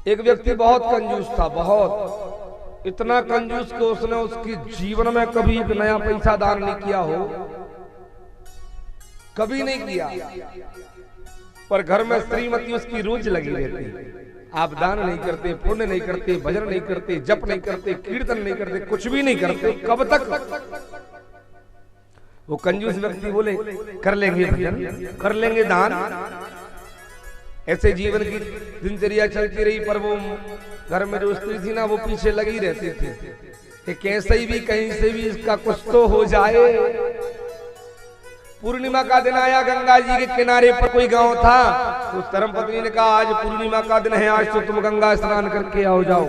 एक व्यक्ति बहुत कंजूस था, बहुत, इतना कंजूस कि उसने उसकी जीवन में कभी एक नया पैसा दान नहीं किया हो, कभी नहीं किया। पर घर में श्रीमती उसकी रोज लगी रहती। आप दान नहीं करते, पुण्य नहीं करते, भजन नहीं करते, जप नहीं करते, कीर्तन नहीं करते, कुछ भी नहीं करते, कब तक? वो कंजूस व्यक्ति बोले कर लेंगे भजन, कर लेंगे दान। ऐसे जीवन की दिनचर्या चलती रही। पर वो घर में जो स्त्री थी ना, वो पीछे लगी रहती थी कि कैसे भी कहीं से भी इसका कुछ तो हो जाए। पूर्णिमा का दिन आया, गंगा जी के किनारे पर कोई गांव था। तो उस धर्मपत्नी ने कहा आज पूर्णिमा का दिन है, आज तो तुम गंगा स्नान करके आओ जाओ।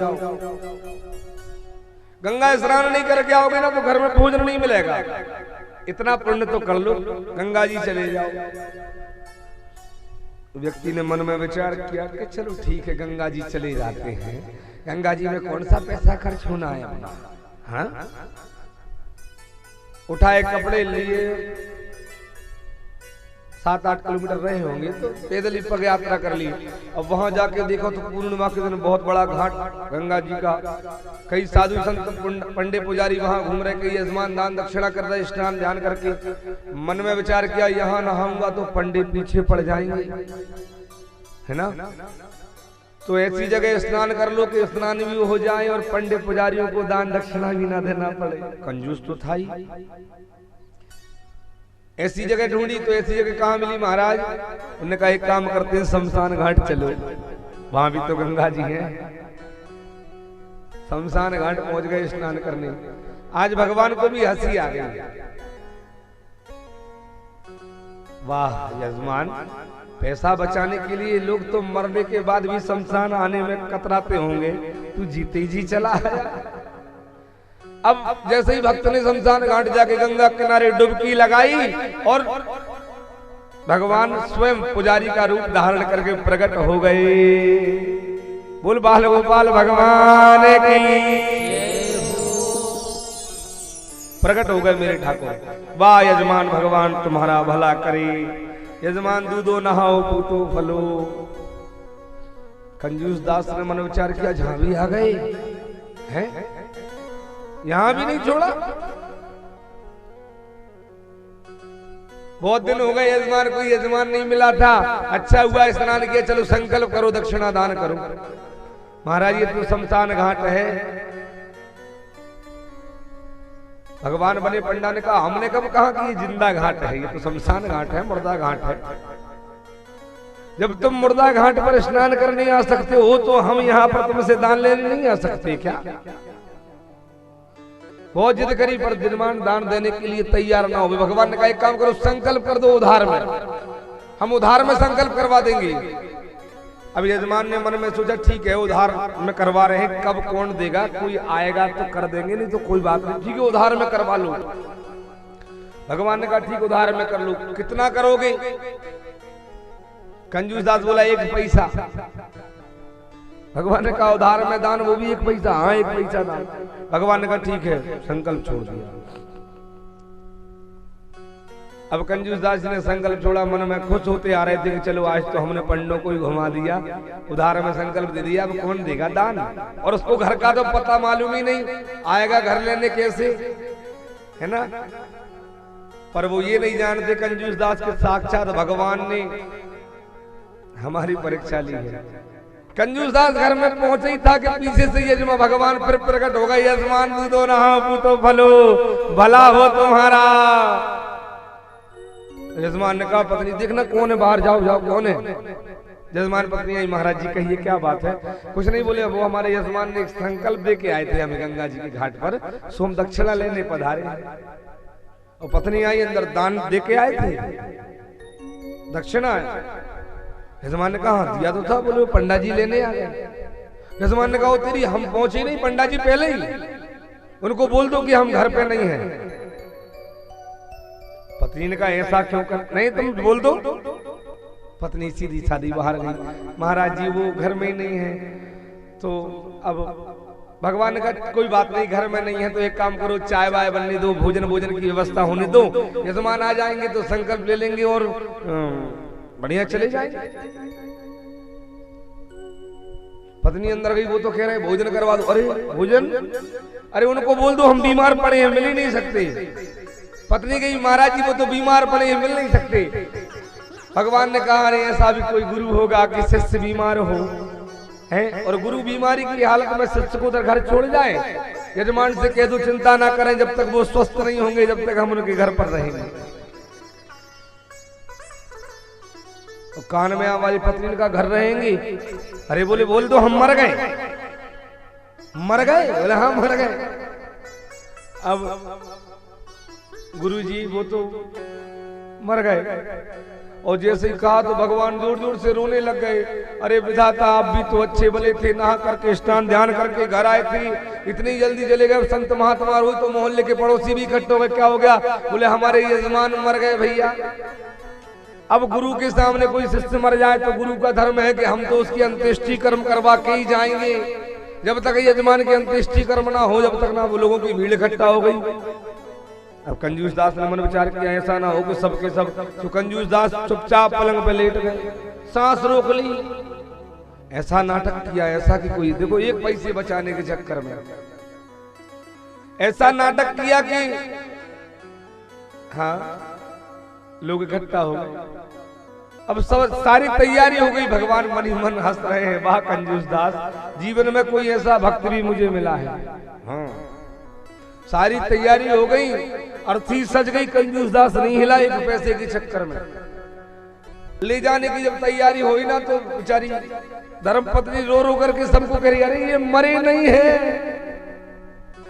गंगा स्नान नहीं करके आओगे ना तो घर में भोजन नहीं मिलेगा, इतना पुण्य तो कर लो, गंगा जी चले जाओ। व्यक्ति ने मन में विचार किया कि चलो ठीक है, गंगा जी चले जाते हैं। गंगा जी में कौन सा पैसा खर्च होना है अपना। हाँ, उठाए कपड़े लिए, 7-8 किलोमीटर रहे होंगे तो पैदल ही पग यात्रा कर ली। अब वहां जाके देखो तो पूर्णिमा के दिन बहुत बड़ा घाट गंगा जी का, कई साधु संत पंडे पुजारी वहां घूम रहे, कई यजमान दान दक्षिणा कर रहे, स्नान ध्यान करके। मन में विचार किया यहाँ नहाऊंगा तो पंडे पीछे पड़ जाएंगे, है ना, तो ऐसी जगह स्नान कर लो कि स्नान भी हो जाए और पंडे पुजारियों को दान दक्षिणा भी ना देना पड़े। कंजूस तो था ही। ऐसी जगह ढूंढी तो ऐसी जगह कहाँ मिली महाराज? उन्होंने कहा एक काम करते हैं, शमशान घाट चलो, वहां भी तो गंगा जी हैं। शमशान घाट पहुंच गए स्नान करने। आज भगवान को भी हंसी आ गई। वाह यजमान, पैसा बचाने के लिए लोग तो मरने के बाद भी शमशान आने में कतराते होंगे, तू जीते जी चला आया। अब जैसे ही भक्त ने शमशान घाट जाके गंगा किनारे डुबकी लगाई और भगवान स्वयं पुजारी का रूप धारण करके प्रकट हो गए। बोल बाल गोपाल भगवान की। प्रकट हो गए मेरे ठाकुर। वाह यजमान, भगवान तुम्हारा भला करे। यजमान दूधो नहाओ पूतो फलो। कंजूस दास ने मन विचार किया, जहां भी आ गए हैं, यहां भी नहीं छोड़ा। बहुत दिन हो गए यजमान, कोई यजमान नहीं मिला था। अच्छा हुआ स्नान किया, चलो संकल्प करो, दक्षिणा दान करो। महाराज ये तो शमशान घाट है। भगवान बने पंडा ने कहा, हमने कब कहा कि ये जिंदा घाट है, ये तो शमशान घाट है, मुर्दा घाट है। जब तुम मुर्दा घाट पर स्नान करने आ सकते हो तो हम यहाँ पर तुमसे दान लेने नहीं आ सकते क्या? बहुत जिद करी पर दिनमान दान देने के लिए तैयार ना हो। भगवान ने कहा एक काम करो, संकल्प कर दो उधार में, हम उधार में संकल्प करवा देंगे। अब यजमान ने मन में सोचा ठीक है उधार में करवा रहे हैं, कब कौन देगा, कोई आएगा तो कर देंगे, नहीं तो कोई बात नहीं, ठीक है उधार में करवा लो। भगवान ने कहा ठीक उधार में कर लो। कितना करोगे? कंजूस दास बोला 1 पैसा। भगवान ने कहा उधार में दान, वो भी 1 पैसा? हाँ 1 पैसा दान। भगवान ने कहा ठीक है, संकल्प छोड़ दिया। अब कंजूस दास ने संकल्प छोड़ा, मन में खुश होते आ रहे थे कि चलो आज तो हमने पंडों को ही घुमा दिया, उधार में संकल्प दे दिया, अब कौन देगा दान? और उसको घर का तो पता मालूम ही नहीं, आएगा घर लेने कैसे, है ना। पर वो ये नहीं जानते कंजूस दास के साक्षात भगवान ने हमारी परीक्षा ली है। कंजूस दास घर में पहुंचे ही था कि पीछे से यजमान भगवान फिर प्रकट हो गए। यजमान दूधो नहाओ पूतो फलो, भला हो तुम्हारा। यजमान ने कहा पत्नी देखना कौन है, बाहर जाओ जाओ कौन है। यजमान पत्नी आई, महाराज जी कहिए क्या बात है? कुछ नहीं बोले, वो हमारे यजमान ने एक संकल्प दे के आए थे हमें गंगा जी के घाट पर, सोम दक्षिणा लेने पधारे। और पत्नी आई अंदर, दान दे के आए थे दक्षिणा। यजमान ने कहा दिया तो था, बोले पंडा जी लेने आ गए। यजमान ने कहा तेरी हम पहुंचे नहीं, पंडा जी पहले ही, उनको बोल दो कि हम घर पे नहीं हैं। पत्नी ने कहा ऐसा क्यों कर, नहीं तुम बोल दो। पत्नी सीधी सादी बाहर गई। महाराज जी वो घर में ही नहीं है। तो अब भगवान ने कहा कोई बात नहीं, घर में नहीं है तो एक काम करो, चाय वाय बनने दो, भोजन भोजन की व्यवस्था होने दो, यजमान आ जाएंगे तो संकल्प ले लेंगे और बढ़िया चले जाएंगे। पत्नी अंदर गई, वो तो कह रहे भोजन करवा दो। अरे भोजन, अरे उनको बोल दो हम बीमार पड़े हैं, मिल ही नहीं सकते। पत्नी गई, महाराज जी वो तो बीमार पड़े हैं, मिल नहीं सकते। भगवान ने कहा अरे ऐसा भी कोई गुरु होगा कि शिष्य बीमार हो हैं, और गुरु बीमारी की हालत में शिष्य को उधर घर छोड़ जाए। यजमान से कह दो चिंता ना करें, जब तक वो स्वस्थ नहीं होंगे जब तक हम उनके घर पर रहेंगे। तो कान में आवाज, पत्नी का घर रहेंगे? अरे बोले बोल दो हम मर गए। मर गए? बोले हाँ मर गए। अब गुरुजी वो तो मर गए। और जैसे ही कहा तो भगवान दूर दूर से रोने लग गए। अरे विधाता आप भी तो अच्छे भले थे, नहा करके स्नान ध्यान करके घर आए थे, इतनी जल्दी चले गए। संत महात्मा हुई तो मोहल्ले के पड़ोसी भी इकट्ठे हो गए, क्या हो गया? बोले हमारे यजमान मर गए भैया। अब गुरु के सामने कोई शिष्य मर जाए तो गुरु का धर्म है कि हम तो उसकी अंत्येष्टि कर्म करवा के ही जाएंगे। जब तक यजमान की अंत्येष्टि कर्म ना हो, जब तक ना वो लोगों की भीड़ इकट्ठा हो गई। अब कंजूस दास ने मन विचार किया ऐसा ना हो कि सबके सब। तो कंजूस दास चुपचाप पलंग पे लेट गए, सांस रोक ली। ऐसा नाटक किया ऐसा कि कोई देखो, एक पैसे बचाने के चक्कर में ऐसा नाटक किया कि हाँ लोग इकट्ठा हो गए। अब सब सारी तैयारी हो गई, भगवान मन ही मन हंस रहे हैं, वाह कंजूस दास, जीवन में कोई ऐसा भक्त भी मुझे मिला है। हाँ सारी तैयारी हो गई, अर्थी सज गई, कंजूस दास नहीं हिला एक पैसे के चक्कर में। ले जाने की जब तैयारी हुई ना तो बेचारी धर्मपत्नी रो रो करके सबको कह रही, अरे ये मरे नहीं है,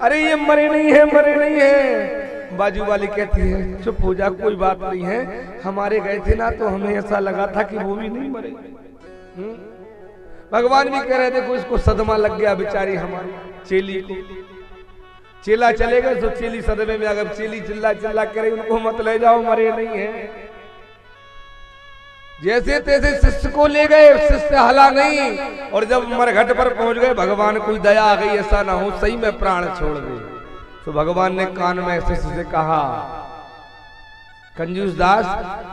अरे ये मरे नहीं है, मरे नहीं है। बाजू वाली कहती है चुप हो जा, कोई बात नहीं है, हमारे गए थे ना तो हमें ऐसा लगा था कि वो भी नहीं मरे। भगवान भी कह रहे देखो इसको सदमा लग गया बेचारी हमारी चेली को। चेला चले गए तो चेली सदमे में, अगर चेली चिल्ला चिल्ला करे उनको मत ले जाओ, मरे नहीं है। जैसे तैसे शिष्य को ले गए, शिष्य हला नहीं। और जब मरघट पर पहुंच गए, भगवान कोई दया आ गई, ऐसा ना हो सही में प्राण छोड़ दे। तो भगवान ने कान में शिष्य से कहा, कंजूस दास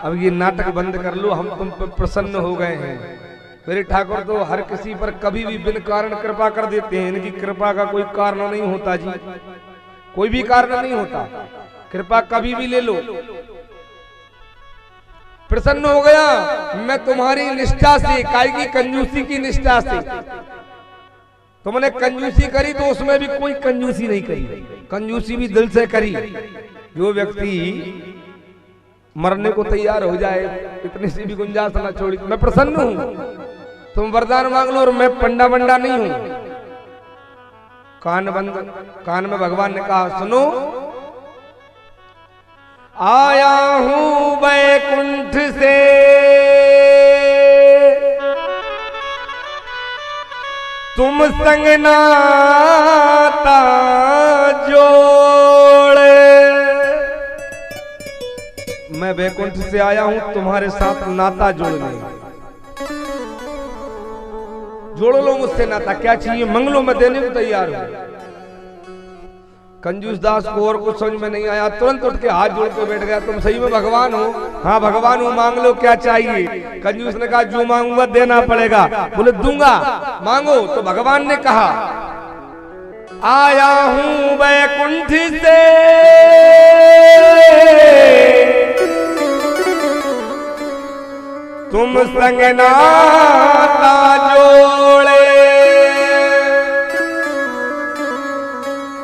अब ये नाटक बंद कर लो, हम तुम पर प्रसन्न हो गए हैं। मेरे ठाकुर तो हर किसी पर कभी भी बिन कारण कृपा कर देते हैं, इनकी कृपा का कोई कारण नहीं होता जी, कोई भी कारण नहीं होता, कृपा कभी भी ले लो। प्रसन्न हो गया मैं तुम्हारी निष्ठा से, काय की कंजूसी की निष्ठा से। तुमने कंजूसी करी तो उसमें भी कोई कंजूसी नहीं करी, कंजूसी भी दिल से करी। जो व्यक्ति मरने को तैयार हो जाए, इतनी सी भी गुंजाइश ना छोड़ी। मैं प्रसन्न हूं, तुम वरदान मांग लो, और मैं पंडा बंडा नहीं हूं। कान बंद, कान में भगवान ने कहा सुनो, आया हूं वैकुंठ से तुम संग नाता जोड़े। मैं वैकुंठ से आया हूं तुम्हारे साथ नाता जोड़ने। जोड़ लो मुझसे नाता, क्या चाहिए मांग लो, मैं देने को तैयार हूं। कंजूस दास को और कुछ समझ में नहीं आया, तुरंत उठ के हाथ जोड़ के बैठ गया, तुम सही में भगवान हो? हाँ भगवान हो, मांग लो क्या चाहिए। कंजूस ने कहा जो मांगूंगा देना पड़ेगा। बोले दूंगा, मांगो। तो भगवान ने कहा आया हूं वैकुंठ से तुम संग नाता जोड़े।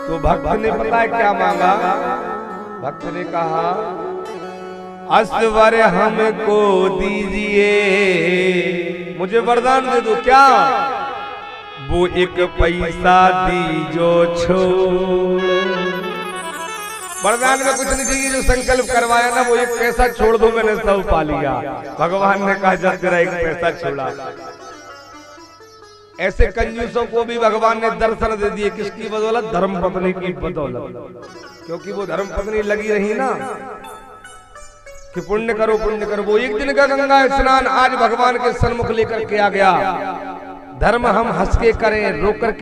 तो भक्त ने पता है क्या मांगा? भक्त ने कहा अस्वर हमको दीजिए, मुझे वरदान दे दो। क्या? वो एक पैसा दीजो छोड़। वरदान में कुछ नहीं चाहिए, जो संकल्प करवाया ना वो एक पैसा छोड़ दो, मैंने सब पा लिया। भगवान ने कहा जब तेरा एक पैसा छोड़ा। ऐसे कंजूसों को भी भगवान ने दर्शन दे दिए, किसकी बदौलत? धर्म पत्नी की बदौलत। क्योंकि वो धर्म पत्नी लगी रही ना कि पुण्य करो पुण्य करो। वो एक दिन का गंगा स्नान आज भगवान के सन्मुख लेकर के आ गया। धर्म हम हंस के करें, रोक कर